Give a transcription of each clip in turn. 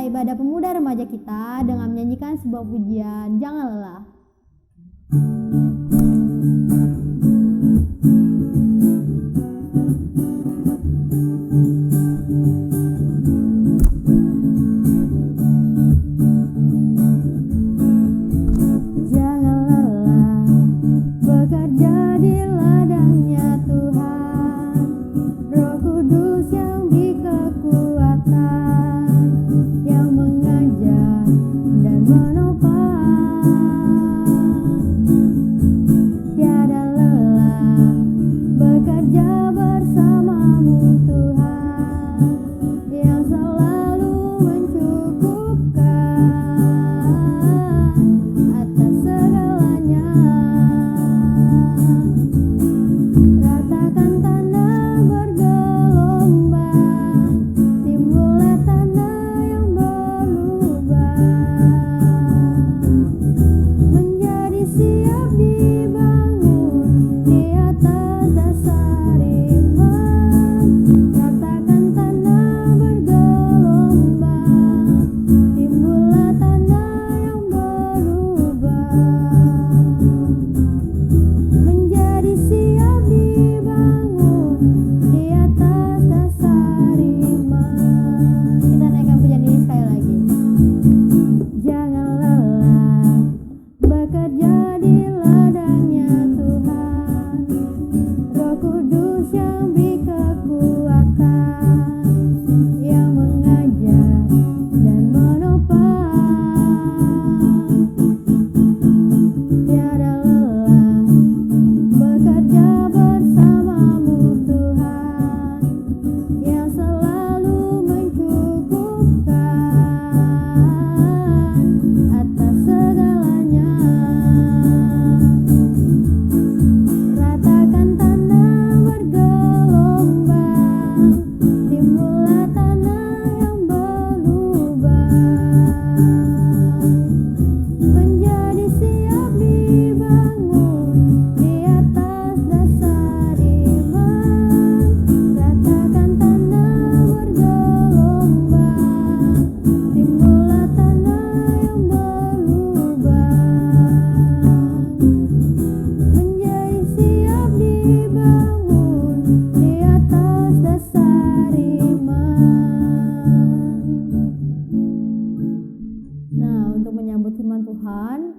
mulai ibadah pemuda remaja kita dengan menyanyikan sebuah pujian, Jangan Lelah.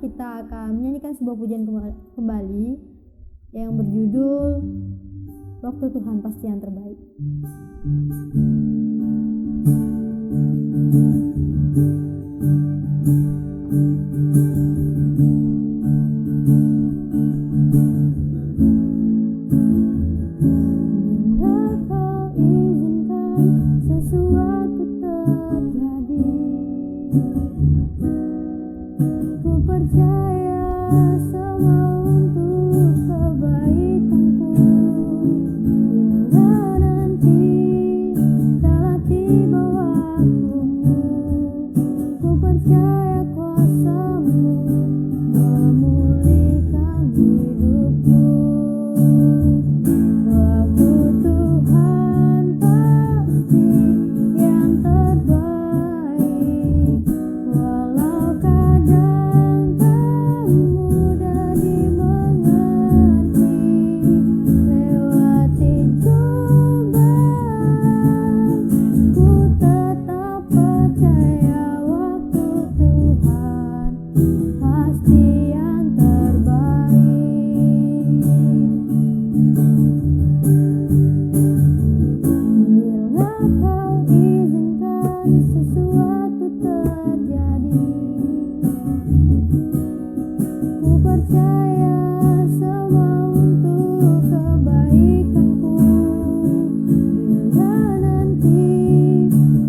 Kita akan menyanyikan sebuah pujian kembali yang berjudul Waktu Tuhan Pasti Yang Terbaik. Bila kau izinkan sesuatu terjadi, ku percaya semua untuk kebaikanku. Bila nanti telah tiba waktumu, ku percaya kuasa-Mu memulihkan hidupku. Waktu Tuhan pasti yang terbaik, walau kadang tak mudah dimengerti. Lewati cobaan, ku tetap percaya waktu Tuhan pasti yang terbaik. Bila kau izinkan sesuatu terjadi, ku percaya semua untuk kebaikanku. Bila nanti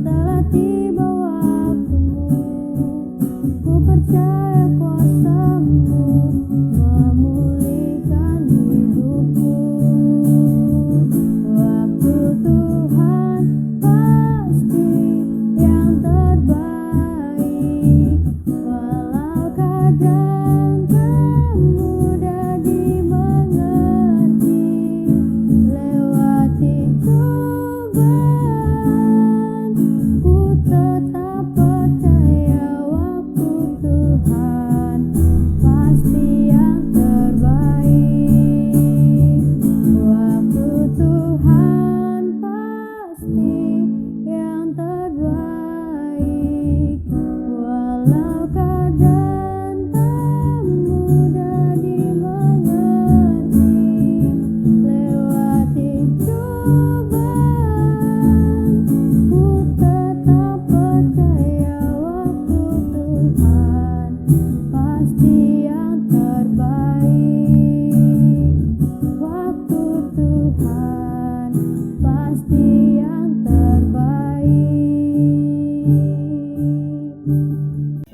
telah tiba waktumu, ku percaya kuasa-Mu memulihkan hidupku. Waktu Tuhan pasti yang terbaik.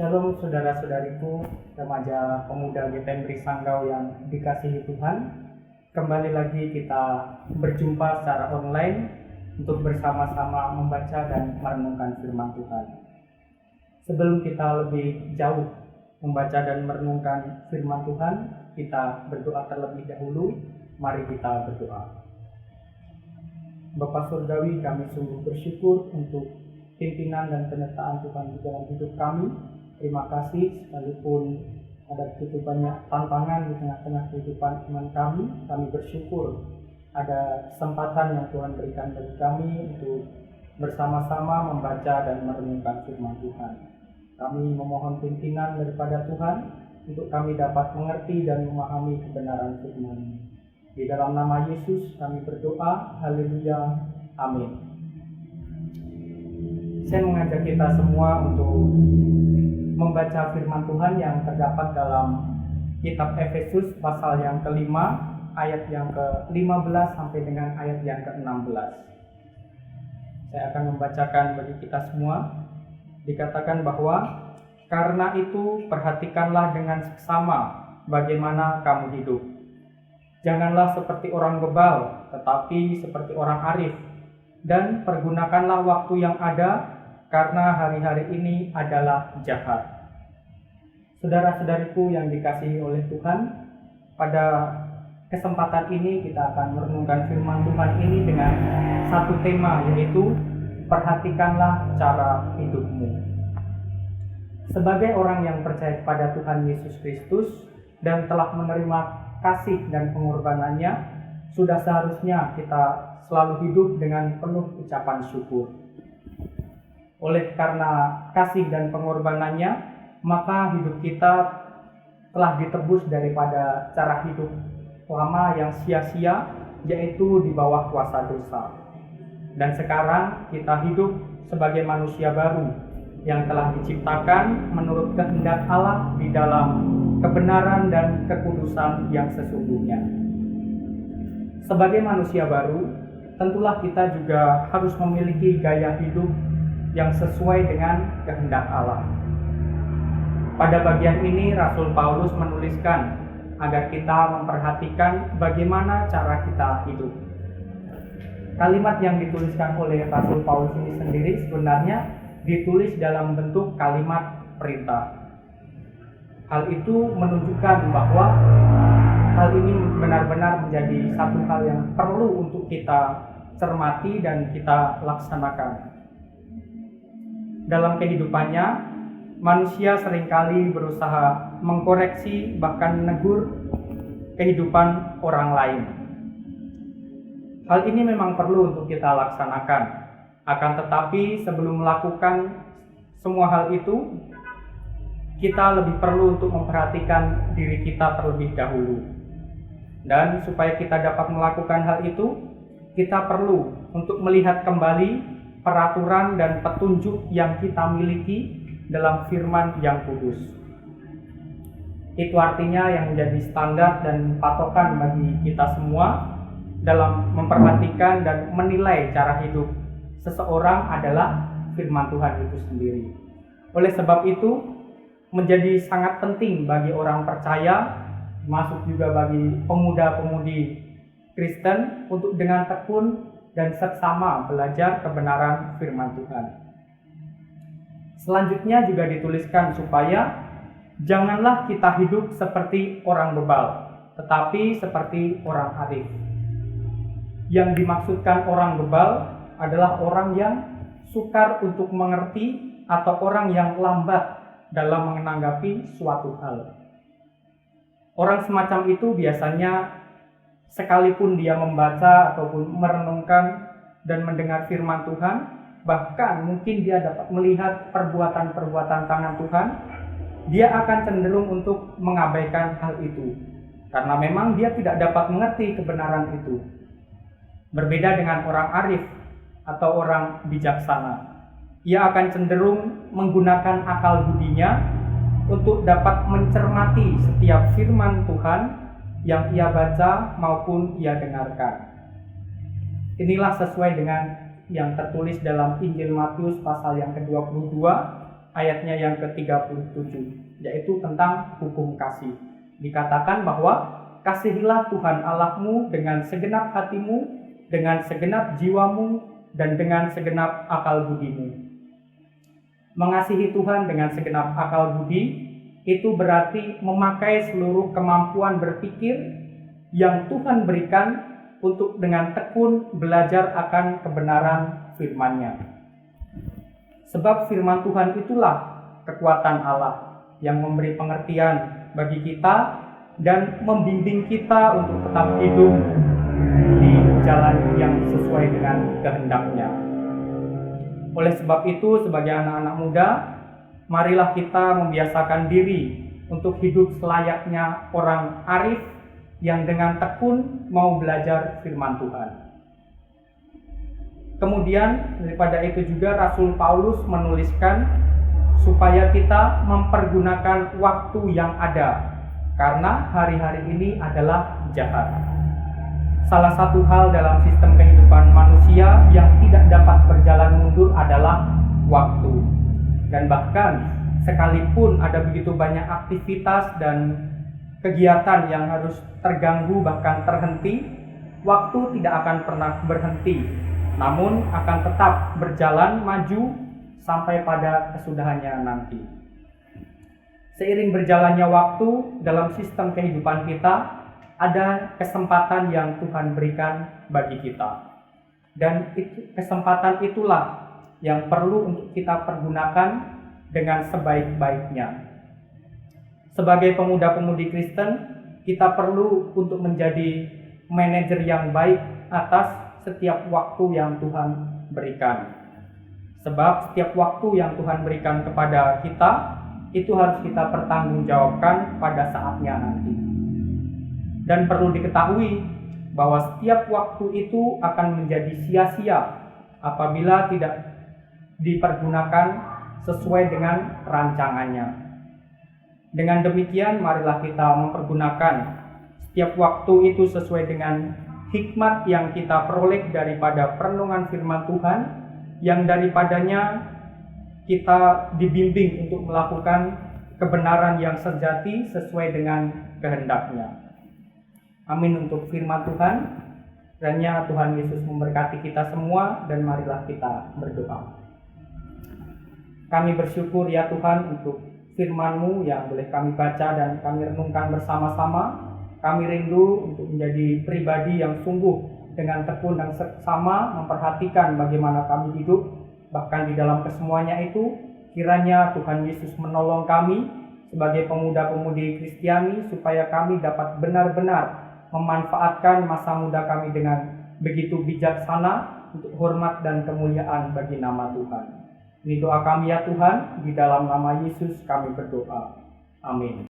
Shalom saudara-saudariku, remaja pemuda GTM Sanggau yang dikasihi Tuhan. Kembali lagi kita berjumpa secara online untuk bersama-sama membaca dan merenungkan firman Tuhan. Sebelum kita lebih jauh membaca dan merenungkan firman Tuhan, kita berdoa terlebih dahulu. Mari kita berdoa. Bapa Surgawi, kami sungguh bersyukur untuk pimpinan dan penyertaan Tuhan di dalam hidup kami. Terima kasih, sekalipun ada begitu banyak tantangan di tengah-tengah kehidupan iman kami bersyukur ada kesempatan yang Tuhan berikan bagi kami untuk bersama-sama membaca dan merenungkan firman Tuhan. Kami memohon pimpinan daripada Tuhan untuk kami dapat mengerti dan memahami kebenaran firman. Di dalam nama Yesus kami berdoa, haleluya, amin. Saya mengajak kita semua untuk membaca firman Tuhan yang terdapat dalam kitab Efesus pasal yang kelima, ayat yang ke-15 sampai dengan ayat yang ke-16. Saya akan membacakan bagi kita semua. Dikatakan bahwa, karena itu perhatikanlah dengan seksama bagaimana kamu hidup. Janganlah seperti orang bebal, tetapi seperti orang arif. Dan pergunakanlah waktu yang ada, karena hari-hari ini adalah jahat. Saudara-saudariku yang dikasihi oleh Tuhan, pada kesempatan ini kita akan merenungkan firman Tuhan ini dengan satu tema, yaitu perhatikanlah cara hidupmu. Sebagai orang yang percaya kepada Tuhan Yesus Kristus dan telah menerima kasih dan pengorbanannya, sudah seharusnya kita selalu hidup dengan penuh ucapan syukur. Oleh karena kasih dan pengorbanannya, maka hidup kita telah ditebus daripada cara hidup lama yang sia-sia, yaitu di bawah kuasa dosa. Dan sekarang kita hidup sebagai manusia baru yang telah diciptakan menurut kehendak Allah di dalam kebenaran dan kekudusan yang sesungguhnya. Sebagai manusia baru, tentulah kita juga harus memiliki gaya hidup yang sesuai dengan kehendak Allah. Pada bagian ini Rasul Paulus menuliskan agar kita memperhatikan bagaimana cara kita hidup. Kalimat yang dituliskan oleh Rasul Paulus ini sendiri sebenarnya ditulis dalam bentuk kalimat perintah. Hal itu menunjukkan bahwa hal ini benar-benar menjadi satu hal yang perlu untuk kita cermati dan kita laksanakan. Dalam kehidupannya, manusia seringkali berusaha mengkoreksi bahkan menegur kehidupan orang lain. Hal ini memang perlu untuk kita laksanakan. Akan tetapi sebelum melakukan semua hal itu, kita lebih perlu untuk memperhatikan diri kita terlebih dahulu. Dan supaya kita dapat melakukan hal itu, kita perlu untuk melihat kembali peraturan dan petunjuk yang kita miliki dalam firman yang kudus. Itu artinya yang menjadi standar dan patokan bagi kita semua dalam memperhatikan dan menilai cara hidup seseorang adalah firman Tuhan itu sendiri. Oleh sebab itu, menjadi sangat penting bagi orang percaya, masuk juga bagi pemuda-pemudi Kristen untuk dengan tekun dan seksama belajar kebenaran firman Tuhan. Selanjutnya juga dituliskan supaya janganlah kita hidup seperti orang bebal, tetapi seperti orang arif. Yang dimaksudkan orang bebal adalah orang yang sukar untuk mengerti atau orang yang lambat dalam menanggapi suatu hal. Orang semacam itu biasanya sekalipun dia membaca ataupun merenungkan dan mendengar firman Tuhan, bahkan mungkin dia dapat melihat perbuatan-perbuatan tangan Tuhan, dia akan cenderung untuk mengabaikan hal itu, karena memang dia tidak dapat mengerti kebenaran itu. Berbeda dengan orang arif atau orang bijaksana, ia akan cenderung menggunakan akal budinya untuk dapat mencermati setiap firman Tuhan yang ia baca maupun ia dengarkan. Inilah sesuai dengan yang tertulis dalam Injil Matius pasal yang ke-22 ayatnya yang ke-37, yaitu tentang hukum kasih. Dikatakan bahwa kasihilah Tuhan Allahmu dengan segenap hatimu, dengan segenap jiwamu, dan dengan segenap akal budimu. Mengasihi Tuhan dengan segenap akal budi itu berarti memakai seluruh kemampuan berpikir yang Tuhan berikan untuk dengan tekun belajar akan kebenaran firman-Nya. Sebab firman Tuhan itulah kekuatan Allah yang memberi pengertian bagi kita dan membimbing kita untuk tetap hidup di jalan yang sesuai dengan kehendak-Nya. Oleh sebab itu, sebagai anak-anak muda, marilah kita membiasakan diri untuk hidup selayaknya orang arif yang dengan tekun mau belajar firman Tuhan. Kemudian daripada itu juga Rasul Paulus menuliskan supaya kita mempergunakan waktu yang ada, karena hari-hari ini adalah jahat. Salah satu hal dalam sistem kehidupan manusia yang tidak dapat berjalan mundur adalah waktu. Dan bahkan sekalipun ada begitu banyak aktivitas dan kegiatan yang harus terganggu bahkan terhenti, waktu tidak akan pernah berhenti, namun akan tetap berjalan maju sampai pada kesudahannya nanti. Seiring berjalannya waktu dalam sistem kehidupan kita, ada kesempatan yang Tuhan berikan bagi kita. Dan kesempatan itulah yang perlu untuk kita pergunakan dengan sebaik-baiknya. Sebagai pemuda-pemudi Kristen, kita perlu untuk menjadi manajer yang baik atas setiap waktu yang Tuhan berikan. Sebab setiap waktu yang Tuhan berikan kepada kita, itu harus kita pertanggungjawabkan pada saatnya nanti. Dan perlu diketahui bahwa setiap waktu itu akan menjadi sia-sia apabila tidak dipergunakan sesuai dengan rancangannya. Dengan demikian, marilah kita mempergunakan setiap waktu itu sesuai dengan hikmat yang kita peroleh daripada perenungan firman Tuhan, yang daripadanya kita dibimbing untuk melakukan kebenaran yang sejati sesuai dengan kehendak-Nya. Amin untuk firman Tuhan. Kiranya Tuhan Yesus memberkati kita semua, dan marilah kita berdoa. Kami bersyukur ya Tuhan untuk firman-Mu yang boleh kami baca dan kami renungkan bersama-sama. Kami rindu untuk menjadi pribadi yang sungguh dengan tekun dan seksama memperhatikan bagaimana kami hidup, bahkan di dalam kesemuanya itu. Kiranya Tuhan Yesus menolong kami sebagai pemuda-pemudi Kristiani supaya kami dapat benar-benar memanfaatkan masa muda kami dengan begitu bijaksana untuk hormat dan kemuliaan bagi nama Tuhan. Ini doa kami ya Tuhan, di dalam nama Yesus kami berdoa. Amin.